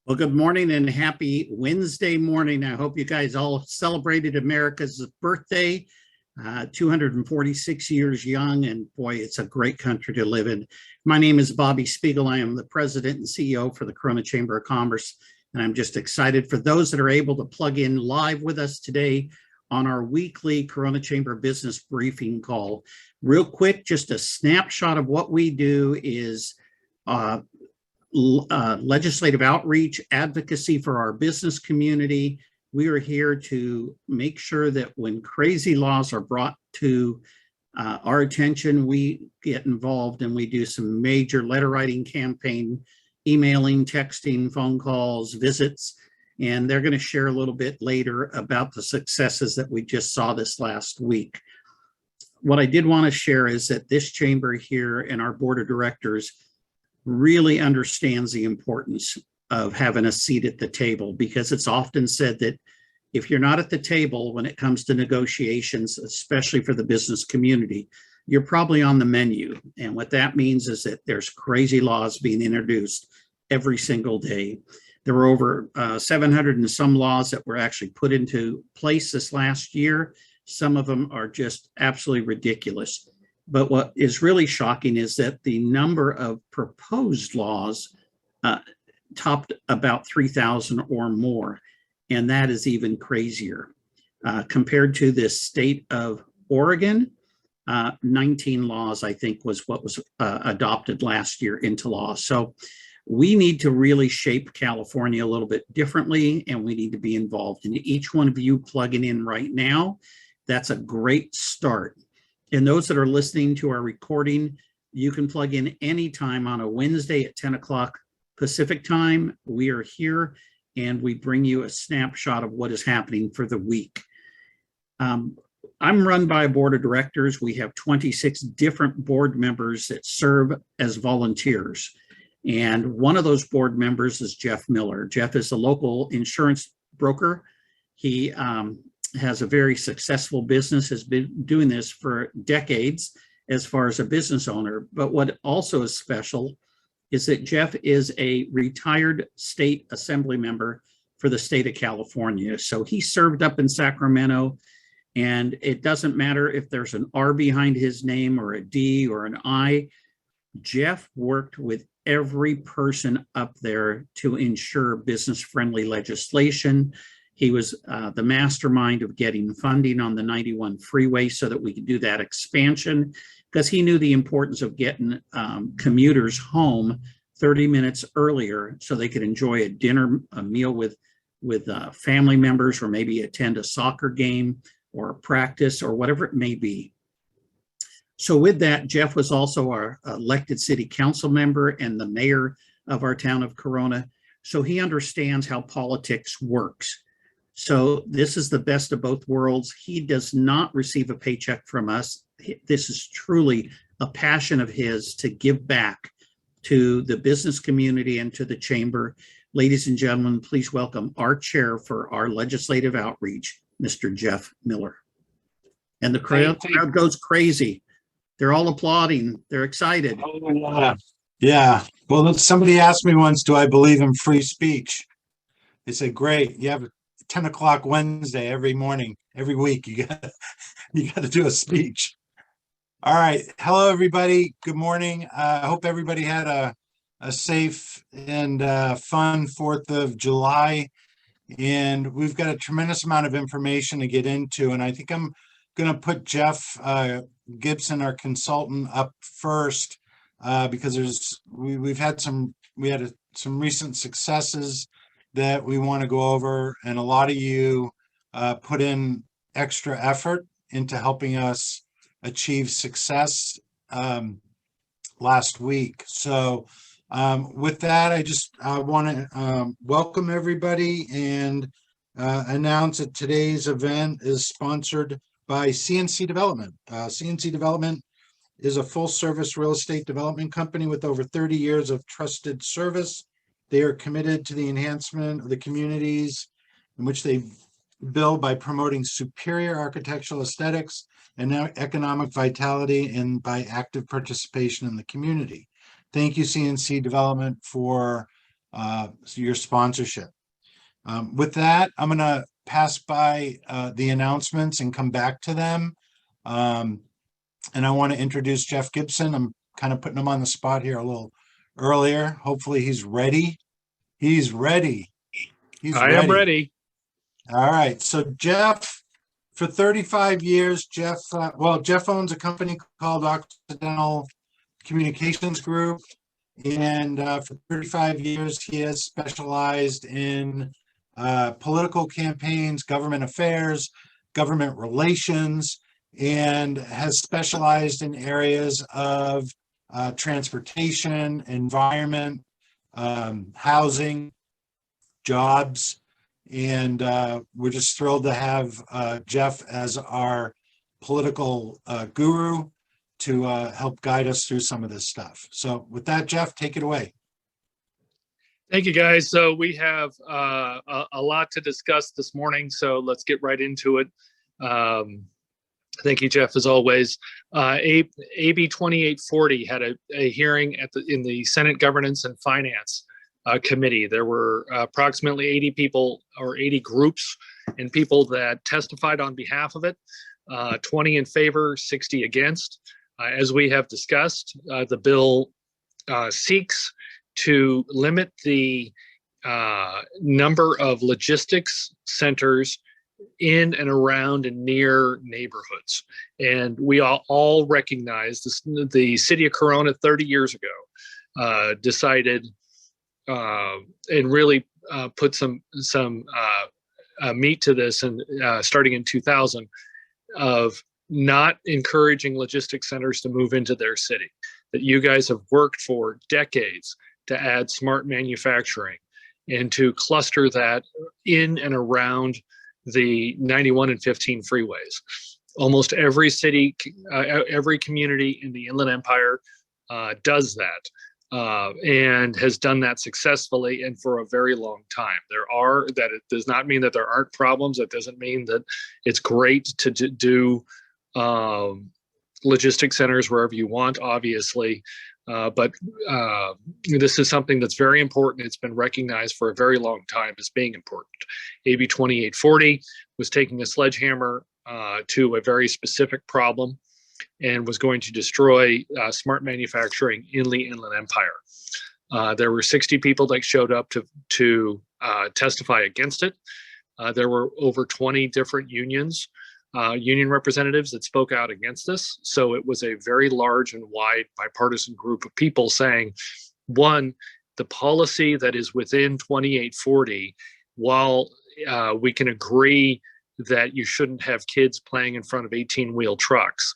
Well, good morning and happy Wednesday morning. I hope you guys all celebrated America's birthday, 246 years young, and boy, it's a great country to live in. My name is Bobby Spiegel. I am the president and CEO for the Corona Chamber of Commerce, and I'm just excited for those that are able to plug in live with us today on our weekly Corona Chamber business briefing call. Real quick, just a snapshot of what we do is legislative outreach, advocacy for our business community. We are here to make sure that when crazy laws are brought to our attention, we get involved and we do some major letter writing campaign, emailing, texting, phone calls, visits, and they're going to share a little bit later about the successes that we just saw this last week. What I did want to share is that this chamber here and our board of directors really understands the importance of having a seat at the table, because it's often said that if you're not at the table when it comes to negotiations, especially for the business community, you're probably on the menu. And what that means is that there's crazy laws being introduced every single day. There were over 700 and some laws that were actually put into place this last year. Some of them are just absolutely ridiculous. But what is really shocking is that the number of proposed laws topped about 3,000 or more. And that is even crazier. Compared to the state of Oregon, 19 laws, I think, was what was adopted last year into law. So we need to really shape California a little bit differently, and we need to be involved. And each one of you plugging in right now, that's a great start. And those that are listening to our recording, you can plug in anytime on a Wednesday at 10 o'clock Pacific time. We are here and we bring you a snapshot of what is happening for the week. I'm run by a board of directors. We have 26 different board members that serve as volunteers. And one of those board members is Jeff Miller. Jeff is a local insurance broker. He has a very successful business, has been doing this for decades as far as a business owner. But what also is special is that Jeff is a retired state assembly member for the state of California. So he served up in Sacramento, and it doesn't matter if there's an R behind his name or a D or an I. Jeff worked with every person up there to ensure business-friendly legislation. He was the mastermind of getting funding on the 91 freeway so that we could do that expansion, because he knew the importance of getting commuters home 30 minutes earlier so they could enjoy a meal with family members, or maybe attend a soccer game or a practice or whatever it may be. So with that, Jeff was also our elected city council member and the mayor of our town of Corona. So he understands how politics works. So this is the best of both worlds. He does not receive a paycheck from us. This is truly a passion of his to give back to the business community and to the chamber. Ladies and gentlemen, please welcome our chair for our legislative outreach, Mr. Jeff Miller. And the crowd goes crazy. They're all applauding. They're excited. Oh, yeah. Well, somebody asked me once, do I believe in free speech? They said, great. You have 10 o'clock Wednesday every morning, every week. You got to do a speech. All right. Hello, everybody. Good morning. I hope everybody had a safe and fun 4th of July. And we've got a tremendous amount of information to get into. And I think I'm going to put Jeff Gibson, our consultant, up first because we had some recent successes that we want to go over, and a lot of you put in extra effort into helping us achieve success last week. So with that, I want to welcome everybody and announce that today's event is sponsored by CNC Development. CNC Development is a full-service real estate development company with over 30 years of trusted service. They are committed to the enhancement of the communities in which they build by promoting superior architectural aesthetics and economic vitality, and by active participation in the community. Thank you, CNC Development, for your sponsorship. With that, I'm going to pass by the announcements and come back to them. And I want to introduce Jeff Gibson. I'm kind of putting him on the spot here a little earlier. Hopefully he's ready. He's ready. I am ready. All right. So Jeff, for 35 years, Jeff owns a company called Occidental Communications Group. And for 35 years, he has specialized in political campaigns, government affairs, government relations, and has specialized in areas of transportation, environment, housing, jobs. And we're just thrilled to have Jeff as our political guru to help guide us through some of this stuff. So with that, Jeff, take it away. Thank you, guys. So we have a lot to discuss this morning, so let's get right into it. Thank you, Jeff, as always. AB 2840 had a hearing in the Senate Governance and Finance Committee. There were approximately 80 people or 80 groups and people that testified on behalf of it, 20 in favor, 60 against. As we have discussed, the bill seeks to limit the number of logistics centers in and around and near neighborhoods. And we all recognize this, the city of Corona 30 years ago decided and really put some meat to this, and starting in 2000, of not encouraging logistics centers to move into their city. That you guys have worked for decades to add smart manufacturing and to cluster that in and around the 91 and 15 freeways. Almost every city, every community in the Inland Empire does that and has done that successfully and for a very long time. It does not mean that there aren't problems. It doesn't mean that it's great to do logistics centers wherever you want, obviously. But this is something that's very important. It's been recognized for a very long time as being important. AB 2840 was taking a sledgehammer to a very specific problem and was going to destroy smart manufacturing in the Inland Empire. There were 60 people that showed up to testify against it. There were over 20 different union representatives that spoke out against this. So it was a very large and wide bipartisan group of people saying, one, the policy that is within 2840, while we can agree that you shouldn't have kids playing in front of 18-wheel trucks,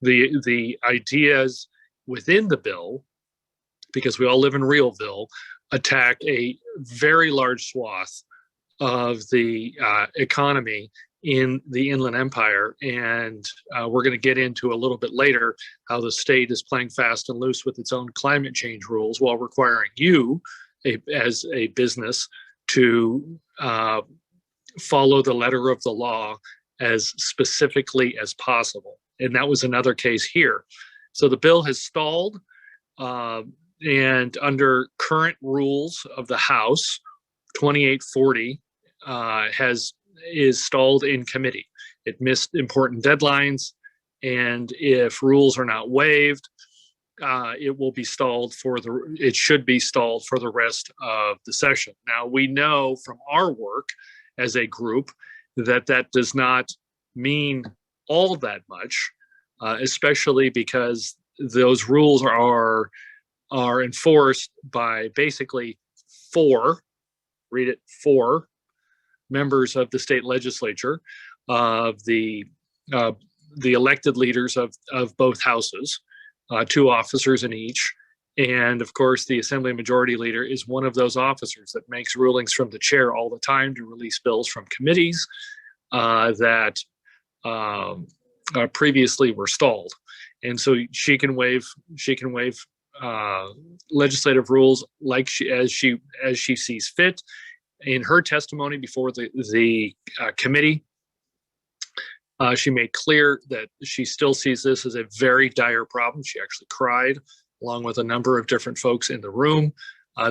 the ideas within the bill, because we all live in Realville, attack a very large swath of the economy in the Inland Empire. And we're going to get into a little bit later how the state is playing fast and loose with its own climate change rules while requiring you as a business to follow the letter of the law as specifically as possible. And that was another case here. So the bill has stalled, and under current rules of the House, 2840 is stalled in committee. It missed important deadlines, and if rules are not waived, it should be stalled for the rest of the session. Now, we know from our work as a group that does not mean all that much, especially because those rules are enforced by basically four members of the state legislature, of the elected leaders of both houses, 2 officers in each. And of course, the Assembly Majority Leader is one of those officers that makes rulings from the chair all the time to release bills from committees that previously were stalled. And so she can waive legislative rules like as she sees fit. In her testimony before the committee, she made clear that she still sees this as a very dire problem. She actually cried, along with a number of different folks in the room,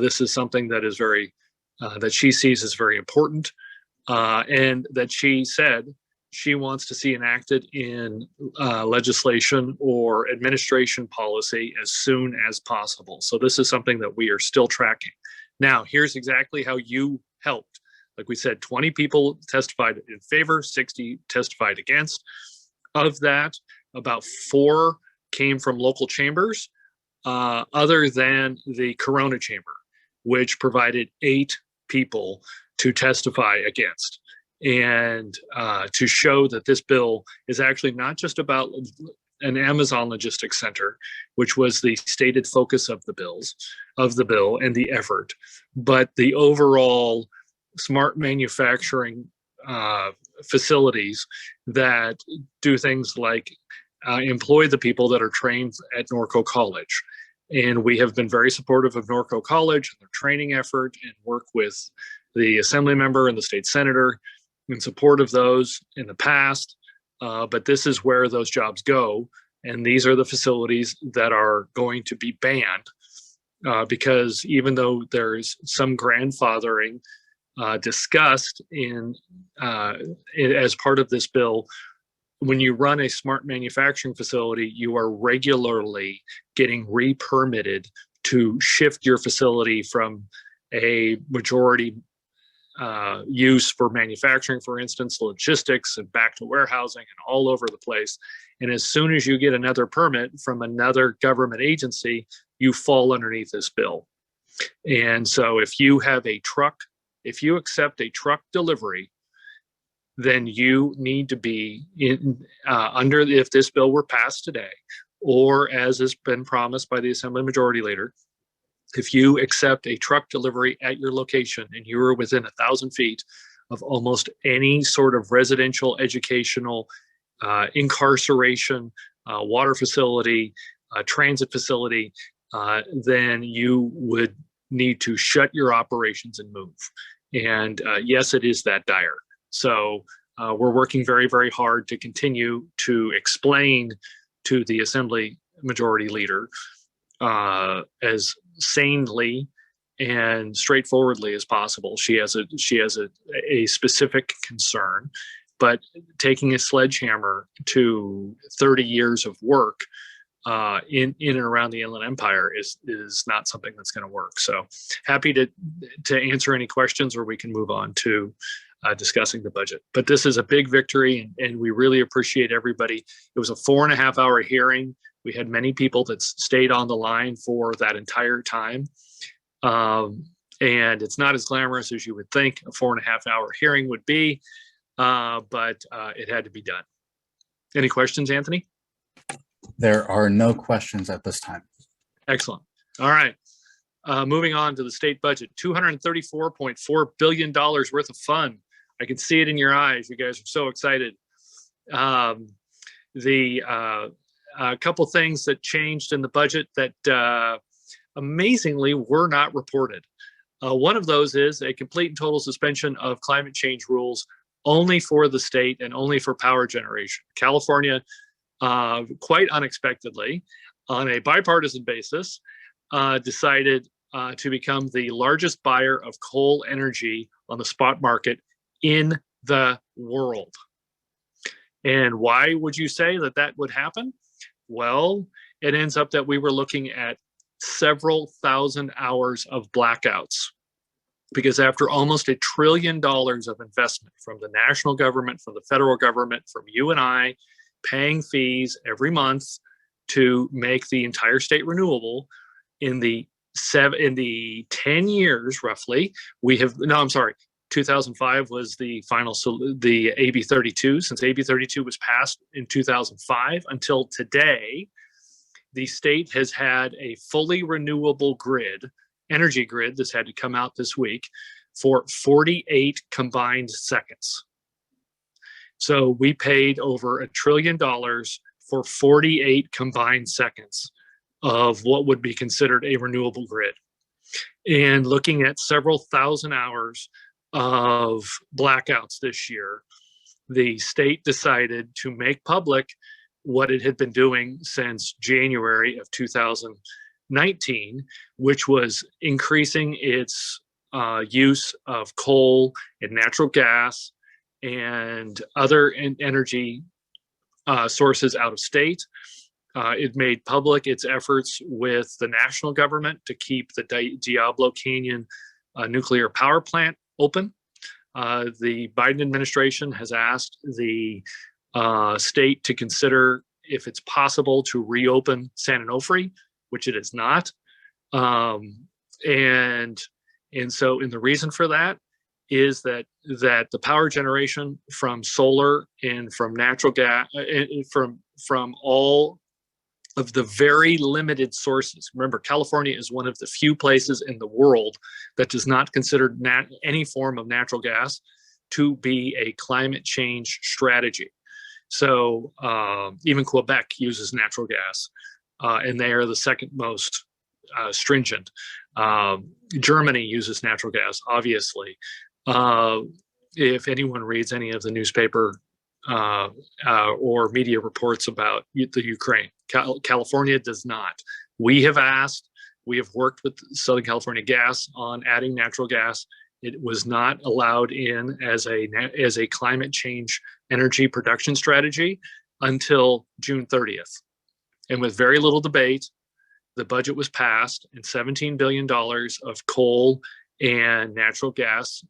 This is something that is that she sees as very important, and that she said she wants to see enacted in legislation or administration policy as soon as possible. So this is something that we are still tracking. Now, here's exactly how you helped. Like we said, 20 people testified in favor, 60 testified against. Of that, about 4 came from local chambers, other than the Corona Chamber, which provided 8 people to testify against. And to show that this bill is actually not just about an Amazon logistics center, which was the stated focus of the bill and the effort, but the overall smart manufacturing facilities that do things like employ the people that are trained at Norco College. And we have been very supportive of Norco College and their training effort, and work with the assembly member and the state senator in support of those in the past. But this is where those jobs go. And these are the facilities that are going to be banned, because even though there's some grandfathering discussed as part of this bill, when you run a smart manufacturing facility, you are regularly getting re-permitted to shift your facility from a majority use for manufacturing, for instance, logistics, and back to warehousing and all over the place. And as soon as you get another permit from another government agency, you fall underneath this bill. And so if you have a truck, if you accept a truck delivery, then you need to be under, if this bill were passed today, or as has been promised by the Assembly Majority Leader, if you accept a truck delivery at your location and you are within 1,000 feet of almost any sort of residential, educational, incarceration, water facility, transit facility, then you would need to shut your operations and move. And yes, it is that dire. So we're working very, very hard to continue to explain to the Assembly Majority Leader as sanely and straightforwardly as possible. She has a specific concern, but taking a sledgehammer to 30 years of work in and around the Inland Empire is not something that's going to work. So happy to answer any questions, or we can move on to discussing the budget. But this is a big victory, and we really appreciate everybody. It was a 4.5-hour hearing. We had many people that stayed on the line for that entire time. And it's not as glamorous as you would think a 4.5-hour hearing would be, but it had to be done. Any questions, Anthony? There are no questions at this time. Excellent. All right. Moving on to the state budget, $234.4 billion worth of fun. I can see it in your eyes. You guys are so excited. A couple things that changed in the budget that amazingly were not reported. One of those is a complete and total suspension of climate change rules only for the state and only for power generation. California, quite unexpectedly, on a bipartisan basis, decided to become the largest buyer of coal energy on the spot market in the world. And why would you say that that would happen? Well, it ends up that we were looking at several thousand hours of blackouts, because after almost $1 trillion of investment from the national government, from the federal government, from you and I, paying fees every month to make the entire state renewable, in the 10 years roughly, we have, no, I'm sorry, 2005 was the final, the AB 32. Since AB 32 was passed in 2005 until today, the state has had a fully renewable grid, energy grid, that's had to come out this week for 48 combined seconds. So we paid over $1 trillion for 48 combined seconds of what would be considered a renewable grid. And looking at several thousand hours of blackouts this year, the state decided to make public what it had been doing since January of 2000, 19, which was increasing its use of coal and natural gas and other energy sources out of state. It made public its efforts with the national government to keep the Diablo Canyon nuclear power plant open. The Biden administration has asked the state to consider if it's possible to reopen San Onofre, which it is not. And the reason for that is that the power generation from solar and from natural gas, from all of the very limited sources. Remember, California is one of the few places in the world that does not consider any form of natural gas to be a climate change strategy. So even Quebec uses natural gas, and they are the second most stringent. Germany uses natural gas, obviously. If anyone reads any of the newspaper or media reports about the Ukraine, California does not. We have worked with Southern California Gas on adding natural gas. It was not allowed in as a climate change energy production strategy until June 30th. And with very little debate, the budget was passed and $17 billion of coal and natural gas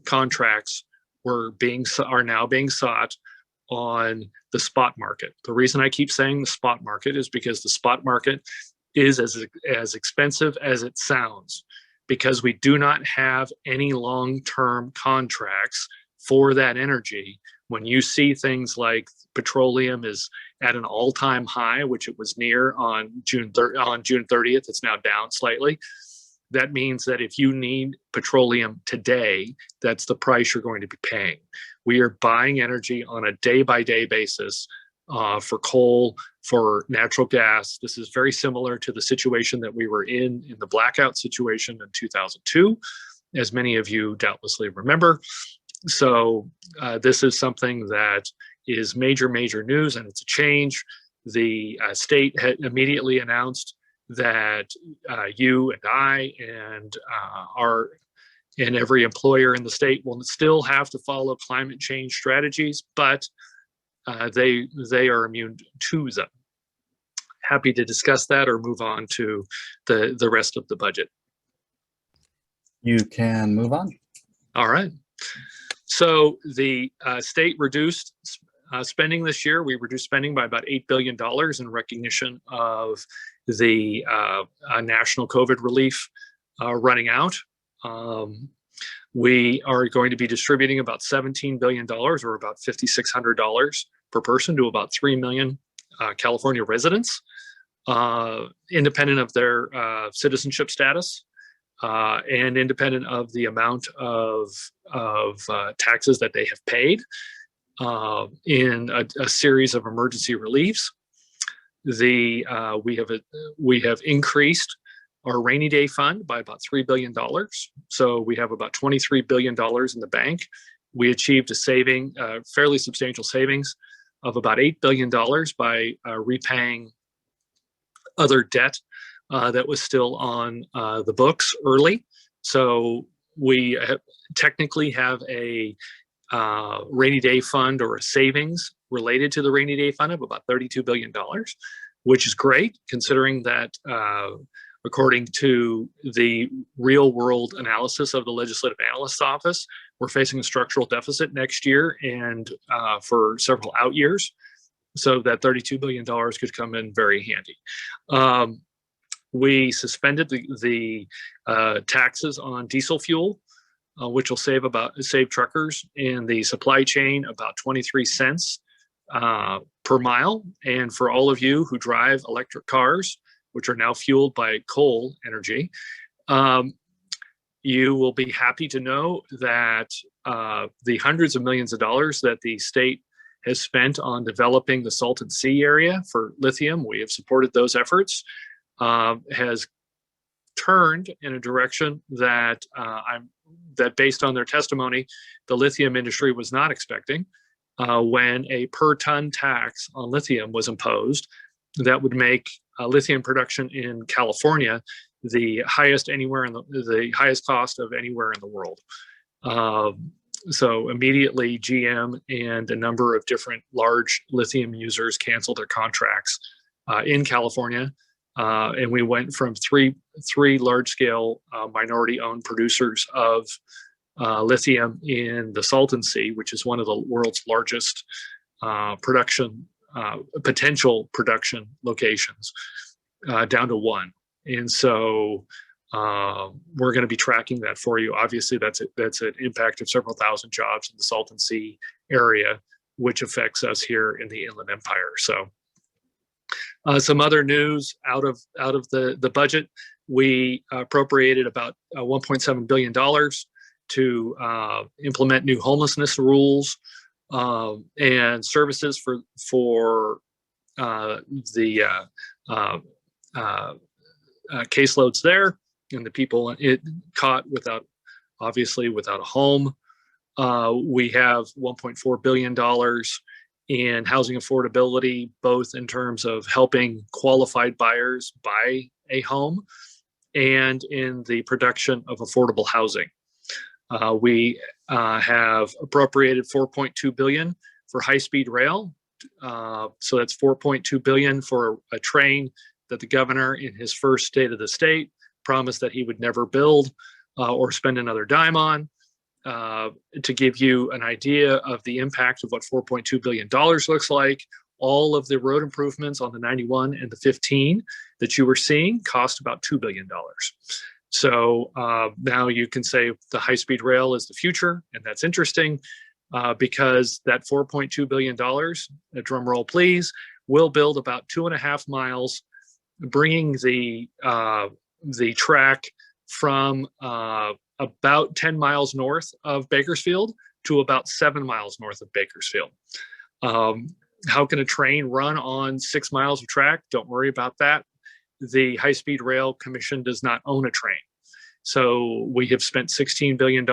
contracts are now being sought on the spot market. The reason I keep saying the spot market is because the spot market is as expensive as it sounds, because we do not have any long-term contracts for that energy. When you see things like petroleum is at an all-time high, which it was near on June 30th, it's now down slightly. That means that if you need petroleum today, that's the price you're going to be paying. We are buying energy on a day-by-day basis for coal, for natural gas. This is very similar to the situation that we were in the blackout situation in 2002, as many of you doubtlessly remember. So this is something that is major news, and it's a change. The state had immediately announced that you and I and every employer in the state will still have to follow climate change strategies, but they are immune to them. Happy to discuss that or move on to the rest of the budget. You can move on. All right. So the state reduced spending this year. We reduced spending by about $8 billion in recognition of the national COVID relief running out. We are going to be distributing about $17 billion, or about $5,600 per person, to about 3 million California residents, independent of their citizenship status and independent of the amount of taxes that they have paid in a series of emergency reliefs. We have increased our rainy day fund by about $3 billion. So we have about $23 billion in the bank. We achieved a fairly substantial savings of about $8 billion by repaying other debt that was still on the books early. So we technically have a rainy day fund, or a savings related to the rainy day fund, of about $32 billion, which is great considering that according to the real world analysis of the Legislative Analyst's Office, we're facing a structural deficit next year and for several out years. So that $32 billion could come in very handy. We suspended the taxes on diesel fuel, which will save truckers in the supply chain about 23 cents per mile. And for all of you who drive electric cars, which are now fueled by coal energy, you will be happy to know that the hundreds of millions of dollars that the state has spent on developing the Salton Sea area for lithium, we have supported those efforts, has turned in a direction that that based on their testimony, the lithium industry was not expecting. When a per ton tax on lithium was imposed, that would make lithium production in California the highest anywhere in the highest cost of anywhere in the world. So immediately GM and a number of different large lithium users canceled their contracts in California. And we went from three large-scale minority-owned producers of lithium in the Salton Sea, which is one of the world's largest potential production locations, down to one. And so we're going to be tracking that for you. Obviously, that's an impact of several thousand jobs in the Salton Sea area, which affects us here in the Inland Empire. So some other news out of the budget, we appropriated about $1.7 billion to implement new homelessness rules and services for the caseloads there, and the people caught without a home. We have $1.4 billion in housing affordability, both in terms of helping qualified buyers buy a home and in the production of affordable housing. We have appropriated $4.2 billion for high-speed rail. So that's $4.2 billion for a train that the governor, in his first State of the State, promised that he would never build or spend another dime on. To give you an idea of the impact of what $4.2 billion looks like, all of the road improvements on the 91 and the 15 that you were seeing cost about $2 billion. So now you can say the high-speed rail is the future, and that's interesting because that $4.2 billion, a drum roll please, will build about 2.5 miles, bringing the track from about 10 miles north of Bakersfield to about 7 miles north of Bakersfield. How can a train run on 6 miles of track? Don't worry about that. The High-Speed Rail Commission does not own a train. So we have spent $16 billion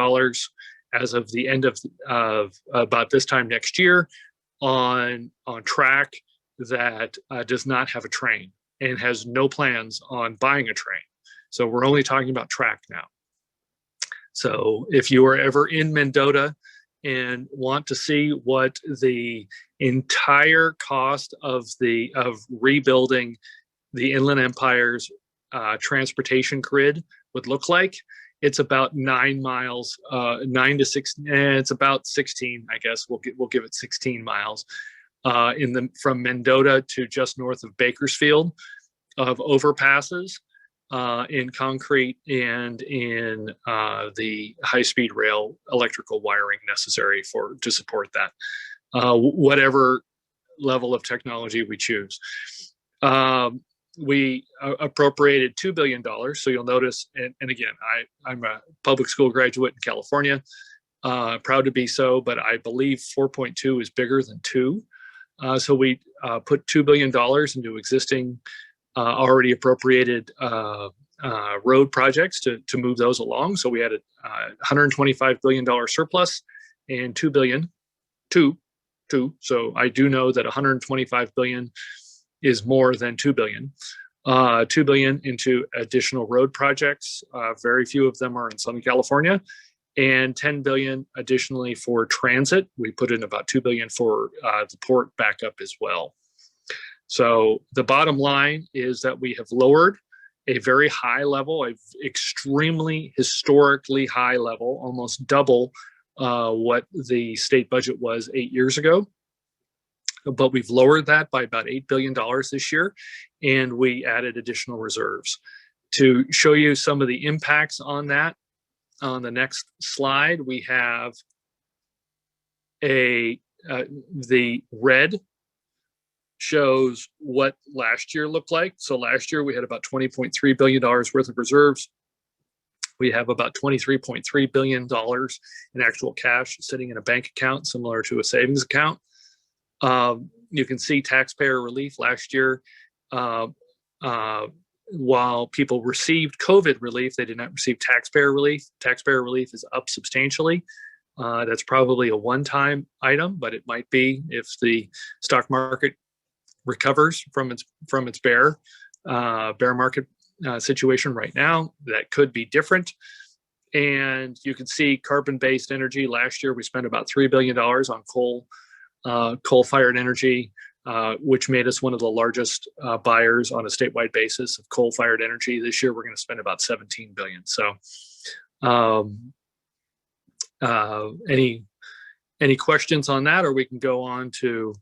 as of the end of about this time next year on track that does not have a train and has no plans on buying a train. So we're only talking about track now. So if you are ever in Mendota and want to see what the entire cost of rebuilding the Inland Empire's transportation grid would look like, it's about 9 miles, 9 to 6. It's about 16, I guess. We'll give it 16 miles from Mendota to just north of Bakersfield of overpasses in concrete and in the high-speed rail electrical wiring necessary to support that, whatever level of technology we choose. We appropriated $2 billion. So you'll notice, and again, I'm a public school graduate in California, proud to be so, but I believe 4.2 is bigger than 2. So we put $2 billion into existing already appropriated road projects to move those along. So we had a $125 billion surplus and $2 billion. So I do know that $125 billion is more than $2 billion. $2 billion into additional road projects. Very few of them are in Southern California, and $10 billion additionally for transit. We put in about $2 billion for the port backup as well. So the bottom line is that we have lowered a very high level, a extremely historically high level, almost double what the state budget was 8 years ago. But we've lowered that by about $8 billion this year, and we added additional reserves. To show you some of the impacts on that, on the next slide, we have the red shows what last year looked like. So last year we had about $20.3 billion worth of reserves. We have about $23.3 billion in actual cash sitting in a bank account, similar to a savings account. You can see taxpayer relief last year. While people received COVID relief, they did not receive taxpayer relief. Taxpayer relief is up substantially. That's probably a one-time item, but it might be if the stock market recovers from its bear market situation right now. That could be different. And you can see carbon-based energy. Last year, we spent about $3 billion on coal-fired energy, which made us one of the largest buyers on a statewide basis of coal-fired energy. This year, we're going to spend about $17 billion. So, any questions on that, or we can go on to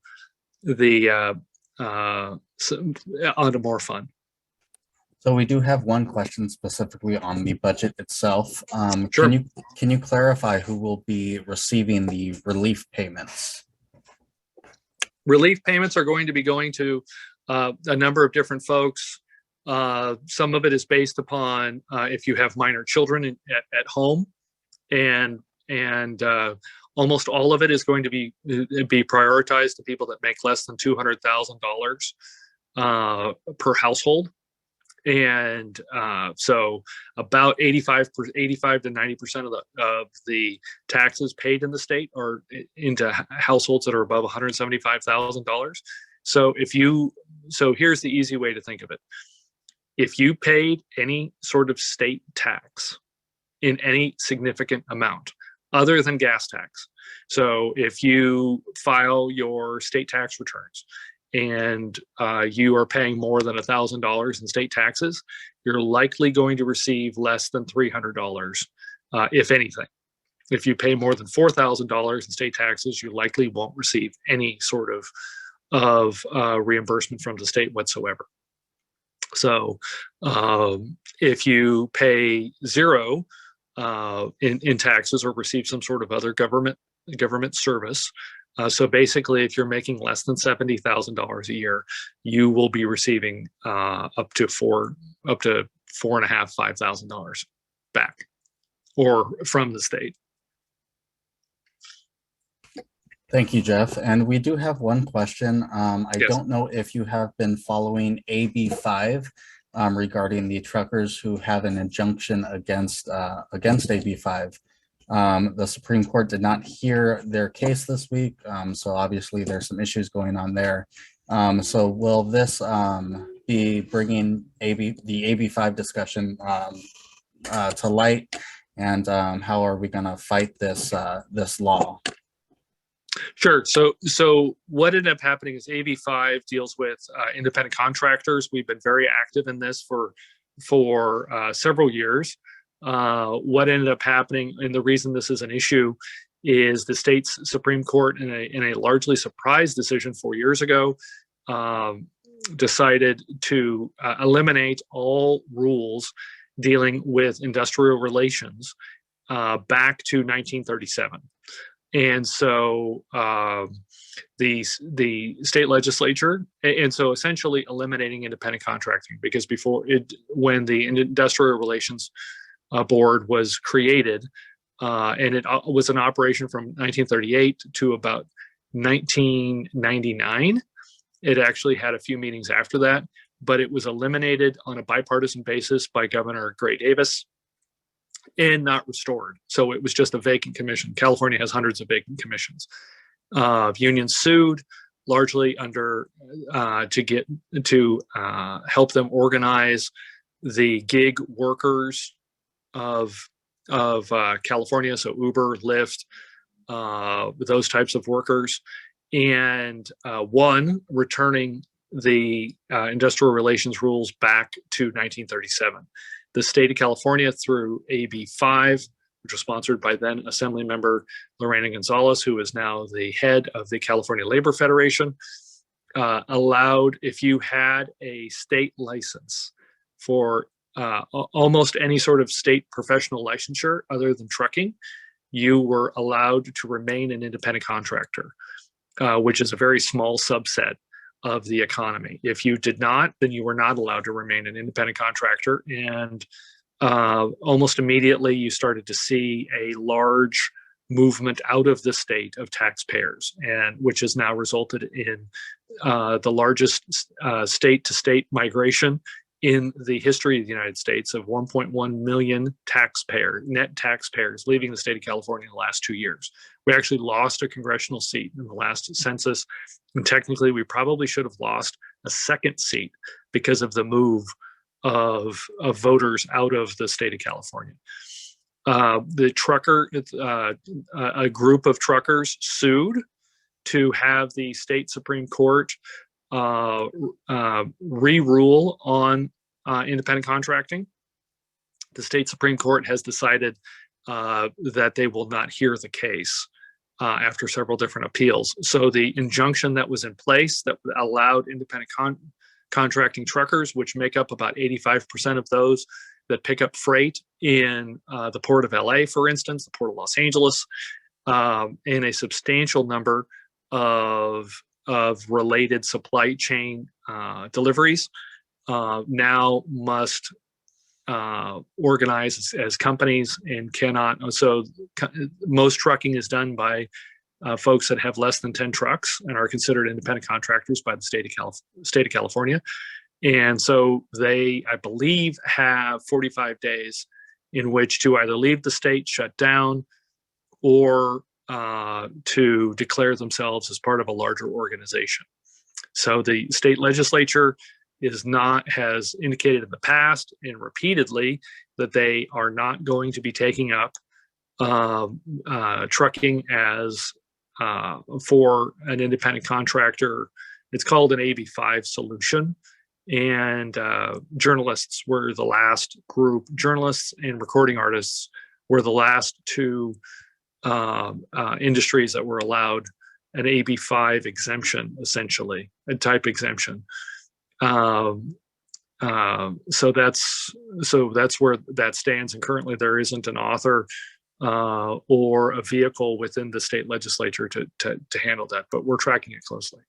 the onto more fun. So we do have one question specifically on the budget itself. Sure. Can you clarify who will be receiving the relief payments? Relief payments are going to be going to a number of different folks. Some of it is based upon if you have minor children at home, and almost all of it is going to be prioritized to people that make less than $200,000 per household. And so about 85 to 90% of the taxes paid in the state are into households that are above $175,000. So here's the easy way to think of it. If you paid any sort of state tax in any significant amount other than gas tax, so if you file your state tax returns and you are paying more than $1,000 in state taxes, you're likely going to receive less than $300, if anything. If you pay more than $4,000 in state taxes, you likely won't receive any sort of reimbursement from the state whatsoever. So if you pay zero in taxes or receive some sort of other government service, so basically, if you're making less than $70,000 a year, you will be receiving up to $5,000 back, or from the state. Thank you, Jeff. And we do have one question. I Yes. don't know if you have been following AB 5 regarding the truckers who have an injunction against AB 5. The Supreme Court did not hear their case this week, so obviously there's some issues going on there. So will this be bringing the AB 5 discussion to light, and how are we going to fight this law? Sure. So what ended up happening is AB 5 deals with independent contractors. We've been very active in this for several years. What ended up happening, and the reason this is an issue, is the state's Supreme Court, in a largely surprise decision 4 years ago, decided to eliminate all rules dealing with industrial relations back to 1937. And so the state legislature, and so essentially eliminating independent contracting, because when the Industrial Relations Board was created, and it was an operation from 1938 to about 1999. It actually had a few meetings after that, but it was eliminated on a bipartisan basis by Governor Gray Davis and not restored. So it was just a vacant commission. California has hundreds of vacant commissions. Unions sued largely to help them organize the gig workers of California, so Uber, Lyft, those types of workers, and returning the industrial relations rules back to 1937. The state of California, through AB 5, which was sponsored by then Assembly Member Lorena Gonzalez, who is now the head of the California Labor Federation, allowed, if you had a state license for almost any sort of state professional licensure other than trucking, you were allowed to remain an independent contractor, which is a very small subset of the economy. If you did not, then you were not allowed to remain an independent contractor. And almost immediately, you started to see a large movement out of the state of taxpayers, and which has now resulted in the largest state-to-state migration in the history of the United States of 1.1 million net taxpayers leaving the state of California in the last 2 years. We actually lost a congressional seat in the last census. And technically, we probably should have lost a second seat because of the move of voters out of the state of California. A group of truckers sued to have the state Supreme Court re-rule on independent contracting. The state Supreme Court has decided that they will not hear the case after several different appeals. So the injunction that was in place that allowed independent contracting truckers, which make up about 85% of those that pick up freight in the Port of LA, for instance, the Port of Los Angeles, and a substantial number of related supply chain deliveries now must organize as companies and cannot. So most trucking is done by folks that have less than 10 trucks and are considered independent contractors by the state of California. And so they, I believe, have 45 days in which to either leave the state, shut down, or to declare themselves as part of a larger organization. So the state legislature has indicated in the past and repeatedly that they are not going to be taking up trucking as for an independent contractor. It's called an AB5 solution. And journalists were the last group. Journalists and recording artists were the last two industries that were allowed an AB5 exemption, essentially, a type exemption. So that's where that stands. And currently there isn't an author or a vehicle within the state legislature to handle that, but we're tracking it closely.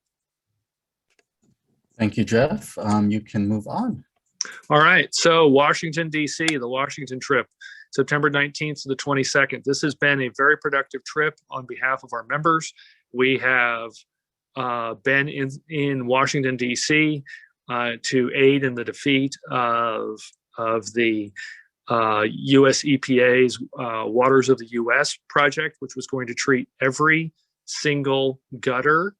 Thank you, Jeff. You can move on. All right. So Washington, D.C., the Washington trip, September 19th to the 22nd. This has been a very productive trip on behalf of our members. We have been in Washington, D.C. To aid in the defeat of the U.S. EPA's Waters of the U.S. project, which was going to treat every single gutter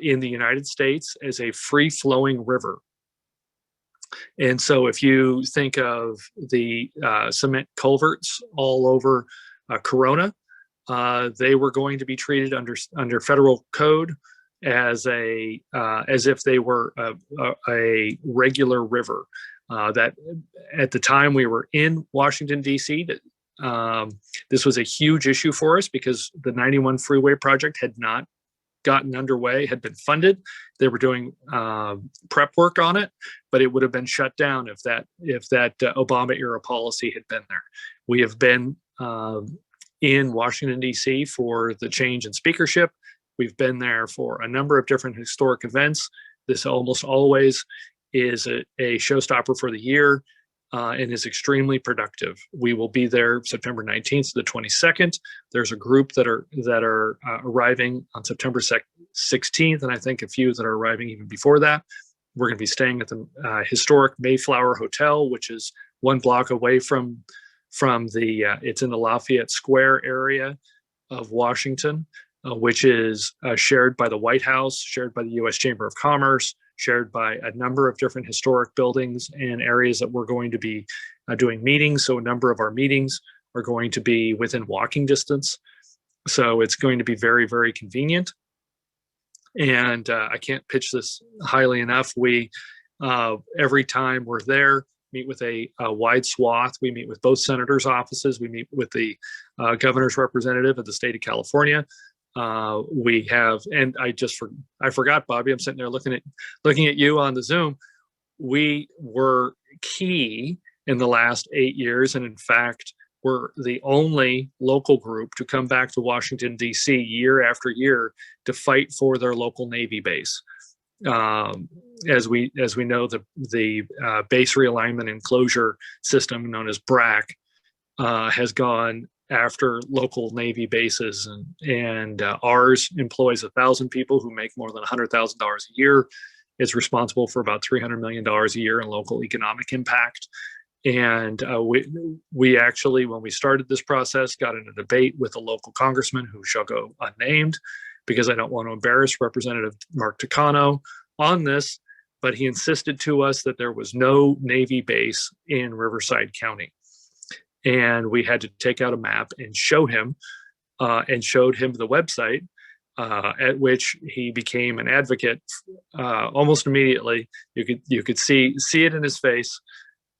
in the United States as a free-flowing river. And so if you think of the cement culverts all over Corona, they were going to be treated under federal code as if they were a regular river. That at the time we were in Washington, D.C., this was a huge issue for us because the 91 freeway project had not gotten underway, had been funded. They were doing prep work on it, but it would have been shut down if that Obama era policy had been there. We have been in Washington, D.C. for the change in speakership. We've been there for a number of different historic events. This almost always is a showstopper for the year and is extremely productive. We will be there September 19th to the 22nd. There's a group that are arriving on September 16th, and I think a few that are arriving even before that. We're going to be staying at the historic Mayflower Hotel, which is 1 block away from the, it's in the Lafayette Square area of Washington, which is shared by the White House, shared by the U.S. Chamber of Commerce, shared by a number of different historic buildings and areas that we're going to be doing meetings. So a number of our meetings are going to be within walking distance. So it's going to be very, very convenient. And I can't pitch this highly enough. We, every time we're there, meet with a wide swath. We meet with both senators' offices. We meet with the governor's representative of the state of California. We have, and I forgot, Bobby, I'm sitting there looking at you on the Zoom. We were key in the last 8 years. And in fact, we're the only local group to come back to Washington, D.C. year after year to fight for their local Navy base. As we know, the base realignment and closure system known as BRAC has gone after local Navy bases, and ours employs 1,000 people who make more than $100,000 a year. It's responsible for about $300 million a year in local economic impact. And we actually, when we started this process, got in a debate with a local congressman who shall go unnamed because I don't want to embarrass Representative Mark Takano on this, but he insisted to us that there was no Navy base in Riverside County. And we had to take out a map and show him, and showed him the website, at which he became an advocate almost immediately. You could see it in his face.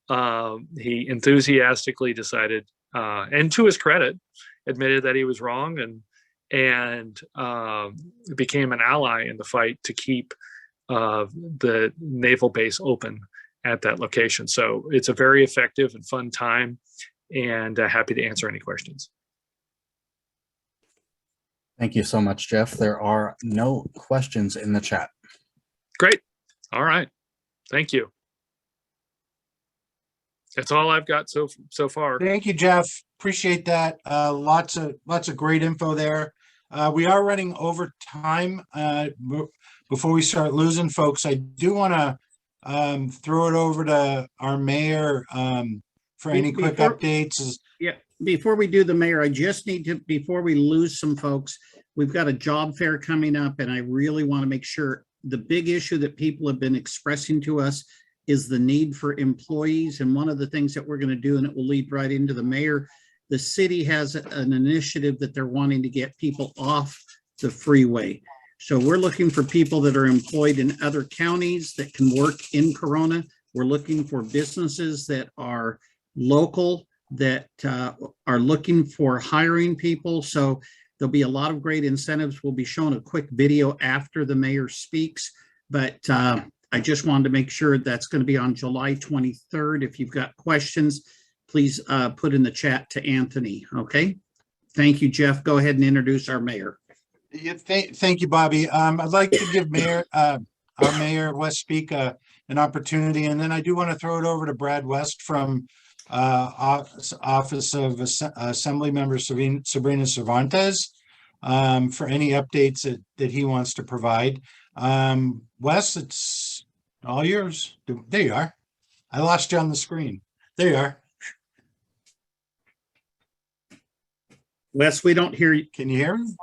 He enthusiastically decided, and to his credit, admitted that he was wrong and became an ally in the fight to keep the naval base open at that location. So it's a very effective and fun time, and happy to answer any questions. Thank you so much, Jeff. There are no questions in the chat. Great. All right. Thank you. That's all I've got so far. Thank you, Jeff. Appreciate that. Lots of great info there. We are running over time. Before we start losing folks, I do want to throw it over to our mayor for any quick updates. Yeah, before we do the mayor, I just need to, before we lose some folks, we've got a job fair coming up, and I really want to make sure the big issue that people have been expressing to us is the need for employees. And one of the things that we're going to do, and it will lead right into the mayor, the city has an initiative that they're wanting to get people off the freeway. So we're looking for people that are employed in other counties that can work in Corona. We're looking for businesses that are local, that are looking for hiring people. So there'll be a lot of great incentives. We'll be showing a quick video after the mayor speaks, but I just wanted to make sure that's going to be on July 23rd. If you've got questions, please put in the chat to Anthony. Okay. Thank you, Jeff. Go ahead and introduce our mayor. Yeah, thank you, Bobby. I'd like to give our mayor, Wes Speake, an opportunity, and then I do want to throw it over to Brad West from Office of Assembly Member Sabrina Cervantes for any updates that he wants to provide. Wes, it's all yours. There you are. I lost you on the screen. There you are. Wes, we don't hear you. Can you hear me?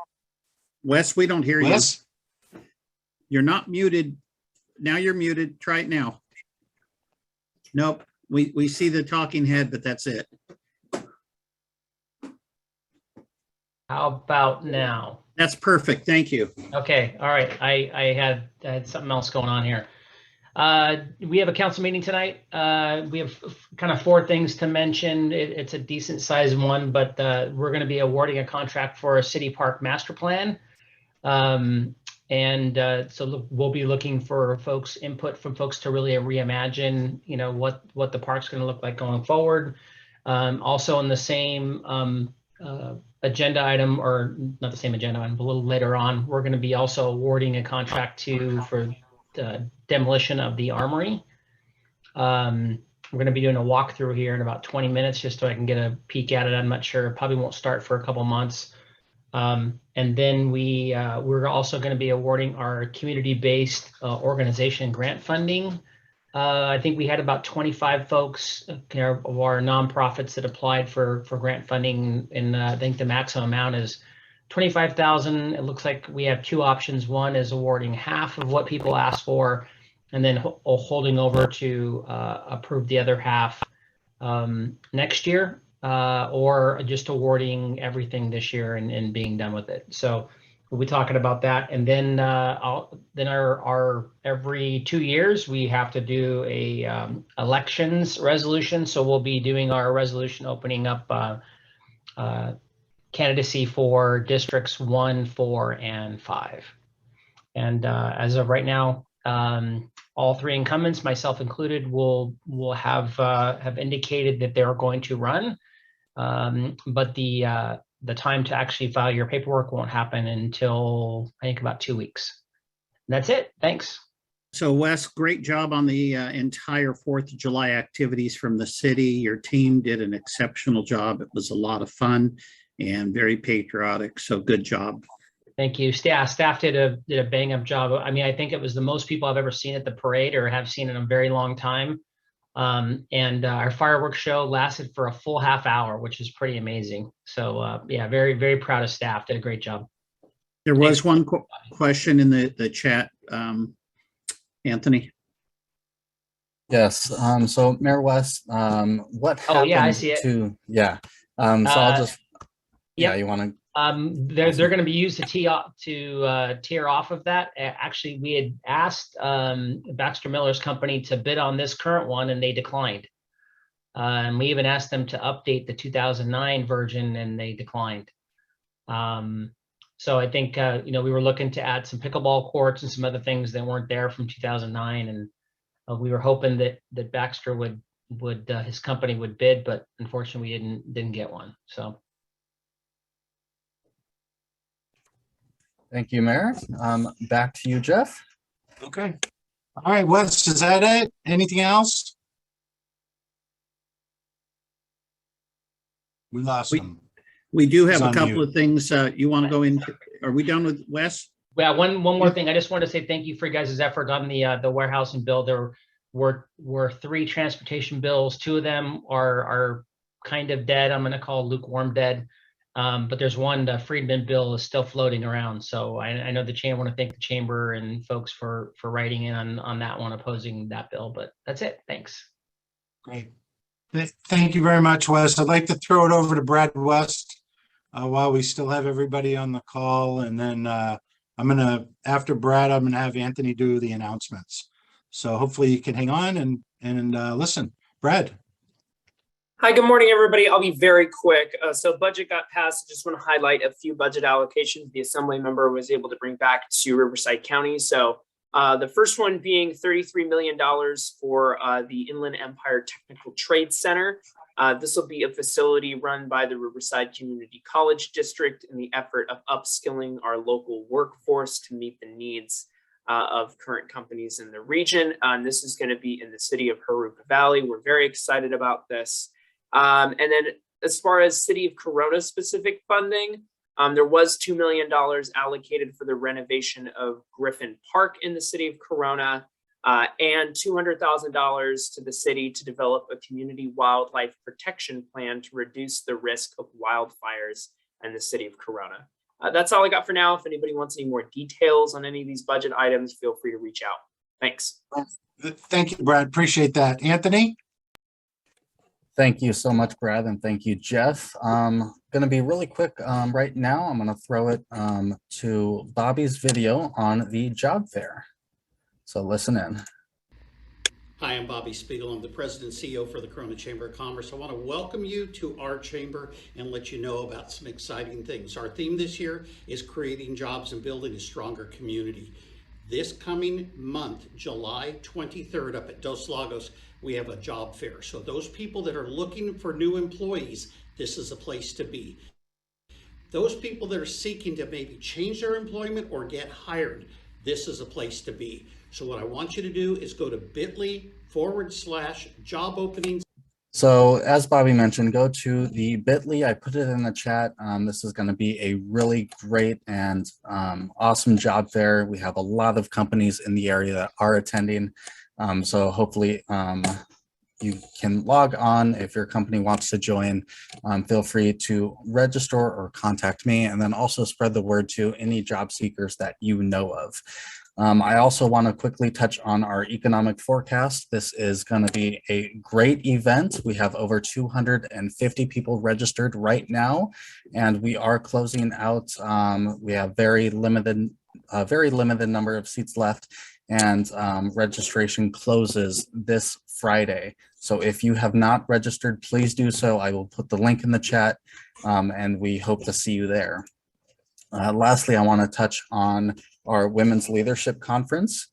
Wes, we don't hear Wes? you. You're not muted. Now you're muted. Try it now. Nope. We see the talking head, but that's it. How about now? That's perfect. Thank you. Okay, all right. I had something else going on here. We have a council meeting tonight. We have kind of 4 things to mention. It's a decent sized one, but we're going to be awarding a contract for a city park master plan. So we'll be looking for input from folks to really reimagine, what the park's going to look like going forward. Also in the same agenda item, or not the same agenda item, but a little later on, we're going to be also awarding a contract for the demolition of the armory. We're going to be doing a walkthrough here in about 20 minutes, just so I can get a peek at it. I'm not sure, probably won't start for a couple months. And then we're also going to be awarding our community-based organization grant funding. I think we had about 25 folks of our nonprofits that applied for grant funding, and I think the maximum amount is $25,000. It looks like we have 2 options. One is awarding half of what people asked for, and then holding over to approve the other half next year. Or just awarding everything this year and being done with it. So we'll be talking about that. And then our every 2 years, we have to do a elections resolution. So we'll be doing our resolution opening up candidacy for districts 1, 4, and 5. And as of right now, all 3 incumbents, myself included, will have indicated that they're going to run. But the time to actually file your paperwork won't happen until I think about 2 weeks. And that's it. Thanks. So Wes, great job on the entire 4th of July activities from the city. Your team did an exceptional job. It was a lot of fun and very patriotic. So good job. Thank you. Staff did a bang up job. I mean, I think it was the most people I've ever seen at the parade or have seen in a very long time. And our fireworks show lasted for a full half hour, which is pretty amazing. So yeah, very, very proud of staff. Did a great job. There was one question in the chat, Anthony. Yes, so Mayor West, what happened Oh, yeah, I see it. Yeah, so I'll just, yeah, yep. you want to, They're going to be used to tear off of that. Actually, we had asked Baxter Miller's company to bid on this current one, and they declined. And we even asked them to update the 2009 version, and they declined. So I think we were looking to add some pickleball courts and some other things that weren't there from 2009, and we were hoping that Baxter would his company would bid, but unfortunately, we didn't get one. So. thank you, Mayor. Back to you, Jeff. Okay. All right, Wes, is that it? Anything else? We lost him. We do have He's a on couple mute. of things you want to go into. Are we done with Wes? Yeah, one more thing. I just want to say thank you for your guys' effort on the warehouse and bill. There were 3 transportation bills. 2 of them are kind of dead. I'm going to call lukewarm dead. But there's one, the Friedman bill is still floating around. So I know the chamber, I want to thank the chamber and folks for writing in on that one, opposing that bill. But that's it. Thanks. Great. Thank you very much, Wes. I'd like to throw it over to Brad West while we still have everybody on the call. And then after Brad, I'm gonna have Anthony do the announcements. So hopefully you can hang on and listen. Brad. Hi, good morning, everybody. I'll be very quick. So budget got passed. I just want to highlight a few budget allocations the Assembly member was able to bring back to Riverside County. So the first one being $33 million for the Inland Empire Technical Trade Center. This will be a facility run by the Riverside Community College District in the effort of upskilling our local workforce to meet the needs of current companies in the region. And this is going to be in the city of Juruca Valley. We're very excited about this. And then as far as City of Corona specific funding, there was $2 million allocated for the renovation of Griffin Park in the city of Corona, and $200,000 to the city to develop a community wildlife protection plan to reduce the risk of wildfires in the city of Corona. That's all I got for now. If anybody wants any more details on any of these budget items, feel free to reach out. Thanks. Thank you, Brad. Appreciate that. Anthony? Thank you so much, Brad, and thank you, Jeff. Going to be really quick right now. I'm going to throw it to Bobby's video on the job fair. So listen in. Hi, I'm Bobby Spiegel. I'm the President and CEO for the Corona Chamber of Commerce. I want to welcome you to our chamber and let you know about some exciting things. Our theme this year is creating jobs and building a stronger community. This coming month, July 23rd, up at Dos Lagos, we have a job fair. So those people that are looking for new employees, this is a place to be. Those people that are seeking to maybe change their employment or get hired, this is a place to be. So what I want you to do is go to bit.ly/job openings. So as Bobby mentioned, go to the bit.ly. I put it in the chat. This is going to be a really great and awesome job fair. We have a lot of companies in the area that are attending. So hopefully you can log on if your company wants to join. Feel free to register or contact me, and then also spread the word to any job seekers that you know of. I also want to quickly touch on our economic forecast. This is going to be a great event. We have over 250 people registered right now, and we are closing out. We have very limited number of seats left, and registration closes this Friday. So if you have not registered, please do so. I will put the link in the chat, and we hope to see you there. Lastly, I want to touch on our Women's Leadership Conference.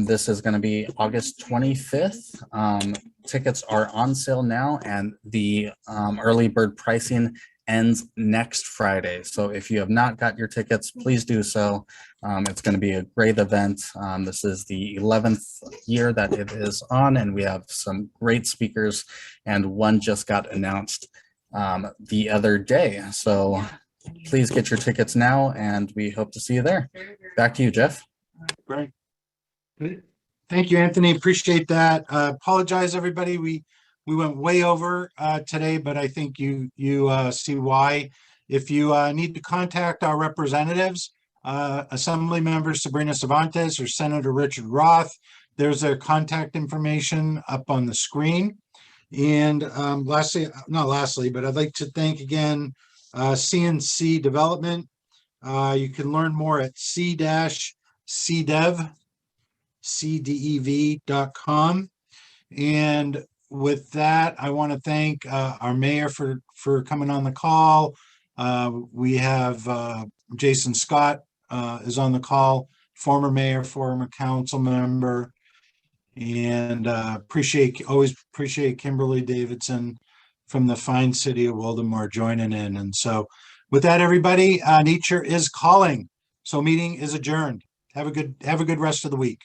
This is going to be August 25th. Tickets are on sale now, and the early bird pricing ends next Friday. So if you have not got your tickets, please do so. It's going to be a great event. This is the 11th year that it is on, and we have some great speakers, and one just got announced the other day. So please get your tickets now, and we hope to see you there. Back to you, Jeff. Great. Good. Thank you, Anthony. Appreciate that. Apologize, everybody. We went way over today, but I think you see why. If you need to contact our representatives, Assembly Member Sabrina Cervantes or Senator Richard Roth, there's their contact information up on the screen. And lastly, not lastly, but I'd like to thank again CNC Development. You can learn more at c-cdev.com. And with that, I want to thank our mayor for coming on the call. We have Jason Scott is on the call, former mayor, former council member, and always appreciate Kimberly Davidson from the fine city of Wildomar joining in. And so with that, everybody, nature is calling. So meeting is adjourned. Have a good rest of the week.